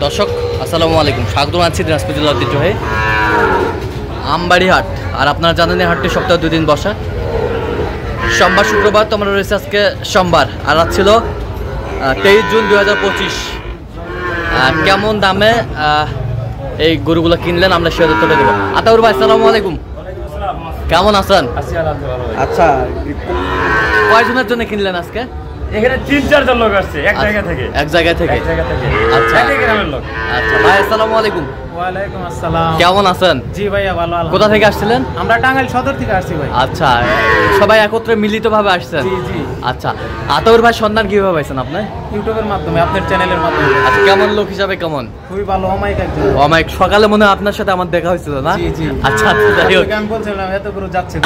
দর্শক আসসালামু আলাইকুম, স্বাগত জানাচ্ছি দিনাজপুর জেলার ঐতিহ্যবাহী আমবাড়ি হাট। আর আপনারা জানেন এই হাটটি সপ্তাহে 2 দিন বসা, সোমবার শুক্রবার। তো আমরা রয়েছে আজকে সোমবার, আর আজ ছিল 23 জুন 2025। কেমন দামে এই গরুগুলো কিনলেন আমরা সে তুলে দেবো। আতাউর ভাই আসসালামু আলাইকুম, কেমন আছেন? আচ্ছা, কয়জনের জন্য কিনলেন আজকে? এখানে 3-4 জন লোক আসছে এক জায়গা থেকে। আচ্ছা, একই গ্রামের লোক। আচ্ছা ভাই আসসালামু আলাইকুম। ওয়ালাইকুম আসসালাম। কেমন আছেন? জি ভাইয়া ভালো। কোথা থেকে আসছিলেন? আমরা টাঙ্গাইল সদর থেকে আসছি ভাই। আচ্ছা, সবাই একত্রে মিলিতভাবে আসছেন? জি জি। আচ্ছা, আতাউর ভাই সন্ধান কিভাবে পাইছেন আপনি? ইউটিউবের মাধ্যমে, আপনার চ্যানেলের মাধ্যমে। আচ্ছা, কেমন লোক হিসাবে কেমন? খুবই ভালো, অমায়িক একজন। অমায়িক। সকালে মনে হয় আপনার সাথে আমার দেখা হয়েছিল না? জি জি। আচ্ছা আচ্ছা, যাই হোক। আমি বলছিলাম এত করে যাচ্ছে।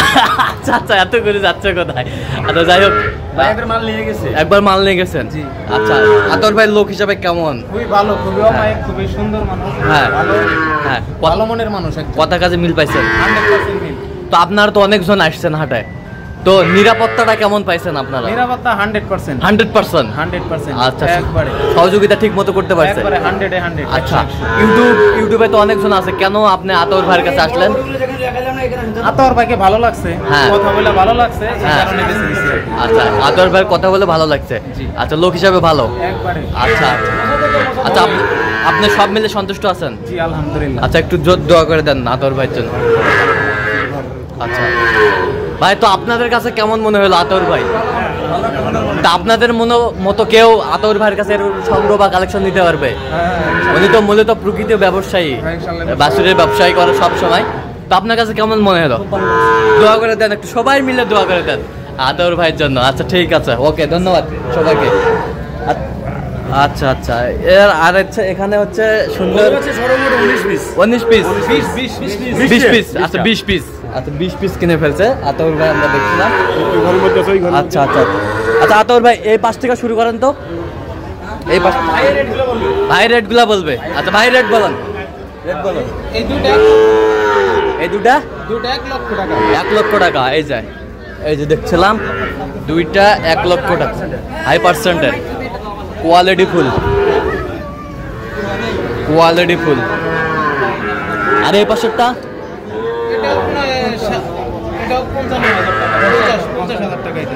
আচ্ছা আচ্ছা, এত করে যাচ্ছে কোথায়? আচ্ছা যাই হোক, ভাই একবার মাল নিয়ে গেছে। একবার মাল নিয়ে গেছেন? জি। আচ্ছা, আতাউর ভাই লোক হিসাবে কেমন? খুবই ভালো, খুবই অমায়িক, খুবই সুন্দর মানুষ। হ্যাঁ ভালো, হ্যাঁ, ভালো মনের মানুষ একজন। কথা কাজে মিল পাইছেন? 100% মিল। তো আপনারা তো অনেকজন আসছেন হাটে, তো নিরাপত্তাটা কেমন পাইছেন আপনারা? নিরাপত্তা 100%। 100%? 100%। আচ্ছা, একবারে সহযোগিতা ঠিক মতো করতে পারছেন? একবারে 100 এ 100। আচ্ছা, ইউটিউবে তো অনেকজন আছে, কেন আপনি আতাউর ভাইয়ের কাছে আসলেন? আতাউর ভাইকে ভালো লাগছে, হ্যাঁ। কথা বলে ভালো লাগছে, এই হ্যাঁ। কারণে বেশি দিছি। আচ্ছা, আতাউর ভাইয়ের কথা বলে ভালো লাগছে। জি। আচ্ছা, লোক হিসাবে ভালো। একবারে। আচ্ছা আচ্ছা, আপনি সব মিলে সন্তুষ্ট আছেন? জি আলহামদুলিল্লাহ। আচ্ছা, একটু জোর দোয়া করে দেন আতাউর ভাইয়ের জন্য। আচ্ছা ভাই, তো আপনাদের কাছে কেমন মনে হলো আতাউর ভাই? তা আপনাদের মতো কেউ আতাউর ভাইয়ের কাছে সংগ্রহ বা কালেকশন নিতে পারবে? উনি তো মূলত প্রকৃত ব্যবসায়ী, বাছুরের ব্যবসায়ী করে সব সময়। তো আপনার কাছে কেমন মনে হলো? দোয়া করে দেন, একটু সবাই মিলে দোয়া করে দেন আতাউর ভাইয়ের জন্য। আচ্ছা ঠিক আছে, ওকে, ধন্যবাদ সবাইকে। আচ্ছা আচ্ছা, আর হচ্ছে এখানে হচ্ছে সুন্দর 19 পিস। আচ্ছা 20 পিস। আচ্ছা 20 পিস কিনে ফেলছে আতাউর ভাই, আমরা দেখছিলাম। আচ্ছা আচ্ছা আচ্ছা, আতাউর ভাই এই পাশ থেকে শুরু করেন তো। এই পাশ ভাই রেটগুলো বলবে। আচ্ছা ভাই রেট বলেন, রেট বলেন। এই দুটা 1 লক্ষ টাকা। 1 লক্ষ টাকা। এই যে দেখছিলাম, দুইটা 1 লক্ষ টাকা। হাই পার্সেন্টের কোয়ালিটি ফুল। আর এই পাশেরটা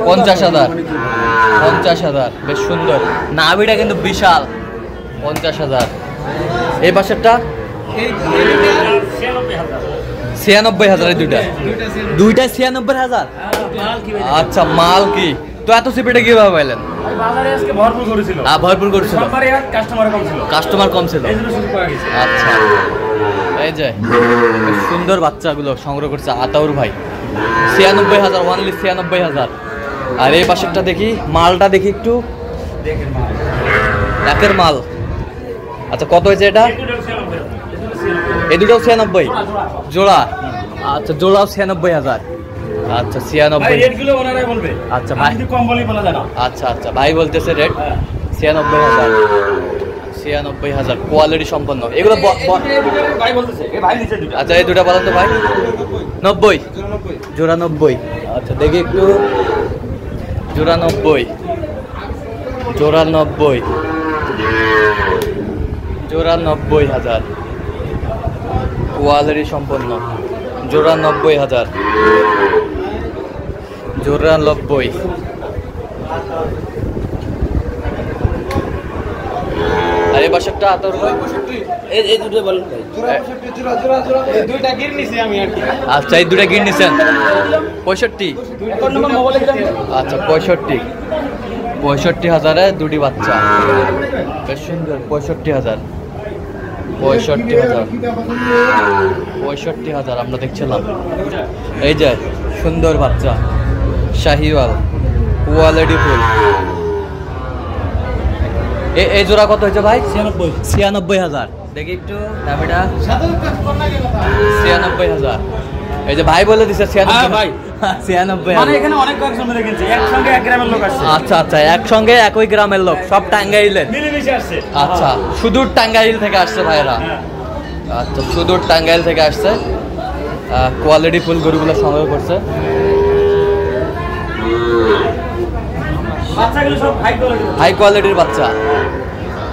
50,000। বেশ সুন্দর, নাভিটা কিন্তু বিশাল। 50,000। এই পাশেরটা 96,000। এই দুইটা 96,000। আচ্ছা, মাল কি তো এত সিপিটা কিভাবে পাইলেন? বাজারে আজকে ভরপুর করেছিল। ভরপুর করেছিল, কাস্টমার কম ছিল। এই জন্য শুরু করা গেছে। আচ্ছা, এই যে সুন্দর বাচ্চাগুলো সংগ্রহ করছে আতাউর ভাই। 96,000, ওনলি 96,000। আর এই পাশেরটা দেখি, মালটা দেখি একটু, একের মাল। আচ্ছা, কত হয়েছে এটা? এই দুটোও 96 জোড়া। আচ্ছা, জোড়াও 96,000। আচ্ছা 96। আচ্ছা ভাই, আচ্ছা আচ্ছা, ভাই বলতেছে রেট 96,000। 96,000 কোয়ালিটি সম্পন্ন এগুলো। আচ্ছা, এই দুটা বলেন তো ভাই। 90 জোড়া 90। আচ্ছা দেখি একটু, জোড়া 90। জোড়া 90,000 কোয়ালিটি সম্পন্ন। জোড়া 90,000। জোড়া 90। আর এই বাসারটা আতাউর ভাই এই দুটো বলেন ভাই। এই দুইটা গির নিছি আমি আর কি। আচ্ছা, এই দুটা গির নিছেন 65। আচ্ছা 65,000 দুটি বাচ্চা। বেশ সুন্দর। 65,000 আমরা দেখছিলাম। এই যে সুন্দর বাচ্চা, শাহিওয়াল, কোয়ালিটি ফুল। এই জোড়া কত হয়েছে ভাই? 96,000। দেখি একটু দামিটা। 96,000। এই যে ভাই বলে দিছে 96 ভাই। 96 মানে এখানে অনেক কয়েকজন দেখেছি, একসঙ্গে এক গ্রামের লোক আসছে। আচ্ছা আচ্ছা, একসঙ্গে একই গ্রামের লোক, সব টাঙ্গাইলের মিলেমিশে আসছে। আচ্ছা, সুদূর টাঙ্গাইল থেকে আসছে ভাইরা। আচ্ছা, সুদূর টাঙ্গাইল থেকে আসছে, কোয়ালিটি ফুল গরুগুলো সংগ্রহ করছে। বাচ্চাগুলো সব হাই কোয়ালিটির বাচ্চা,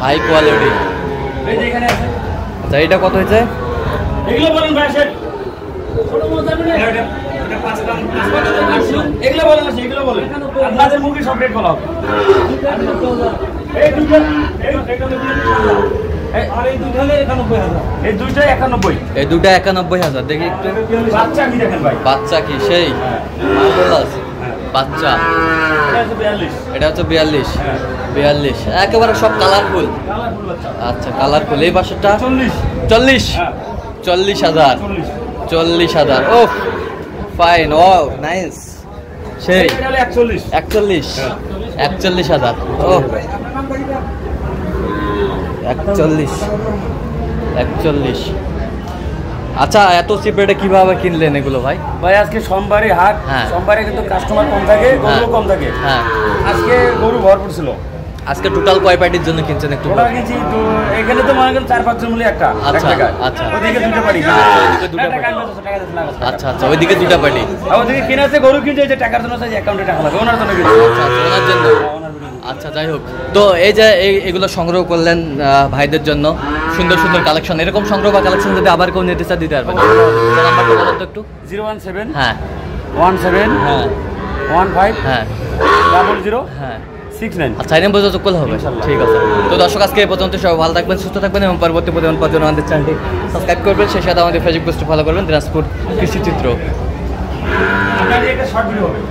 হাই কোয়ালিটি। এই যে এখানে আছে। আচ্ছা এটা কত হয়েছে? এগুলো বলেন ভাই সেট। ছোট মোজ যাবে না। এটা 5 দাম। এগুলো বলেন আছে, এগুলো বলেন। আপনাদের মুখে সব রেট বলা হবে। এই দুটো আর এই দুটো হলে 91000। এই দুইটা 91। এই দুটা 91,000 দেখি একটু। বাচ্চা কি দেখেন ভাই? বাচ্চা কি সেই মার্বেলাস বাচ্চা? এটা হচ্ছে 42। এটা হচ্ছে 42 একেবারে সব কালারফুল। কালারফুল বাচ্চা। আচ্ছা কালারফুল। এই বাসাটা 40। 40 হ্যাঁ 40,000 40। 40,000 ও ফাইন ও নাইস সেই এটা হলো 41। 41,000 ও 41 আচ্ছা এত চিপ রেটে কিভাবে কিনলেন এগুলো ভাই? ভাই আজকে সোমবারে হাট, হ্যাঁ। সোমবারে কিন্তু কাস্টমার কম থাকে, গরু কম থাকে। হ্যাঁ আজকে গরু ভরপুর ছিল। আজকে টোটাল কয় পার্টির জন্য কিনছেন একটু ওটা কিনছি তো এখানে তো মনে করেন 4-5 জন মিলে একটা আচ্ছা, এক টাকা। আচ্ছা। ওদিকে দুটো পার্টি। ওদিকে দুটো টাকা party। আনবে তো টাকা দিতে লাগবে। আচ্ছা আচ্ছা ওইদিকে দুটা পার্টি। আর ওদিকে কিনে আছে গরু কিনছে, এই যে টাকার জন্য চাই অ্যাকাউন্টে টাকা লাগবে, ওনার জন্য কিনছে। আচ্ছা আচ্ছা ওনার জন্য আচ্ছা যাই হোক তো এই যে এগুলো সংগ্রহ করলেন ভাইদের জন্য সুন্দর সুন্দর কালেকশন এরকম সংগ্রহ বা কালেকশন যদি আবার কেউ নিতে চায় দিতে পারবেন নাম্বারটা বলো তো একটু 017 হ্যাঁ 17 হ্যাঁ 15 হ্যাঁ 00 হ্যাঁ 69। আচ্ছা এই নম্বর যোগাযোগ করলে হবে ঠিক আছে তো দর্শক আজকে এই পর্যন্ত সবাই ভালো থাকবেন সুস্থ থাকবেন এবং পরবর্তী প্রতিদিন পাওয়ার জন্য আমাদের চ্যানেলটি সাবস্ক্রাইব করবেন সেই সাথে আমাদের ফেসবুক পেজটি ফলো করবেন দিনাজপুর কৃষিচিত্র আপনার একটা শর্ট ভিডিও হবে।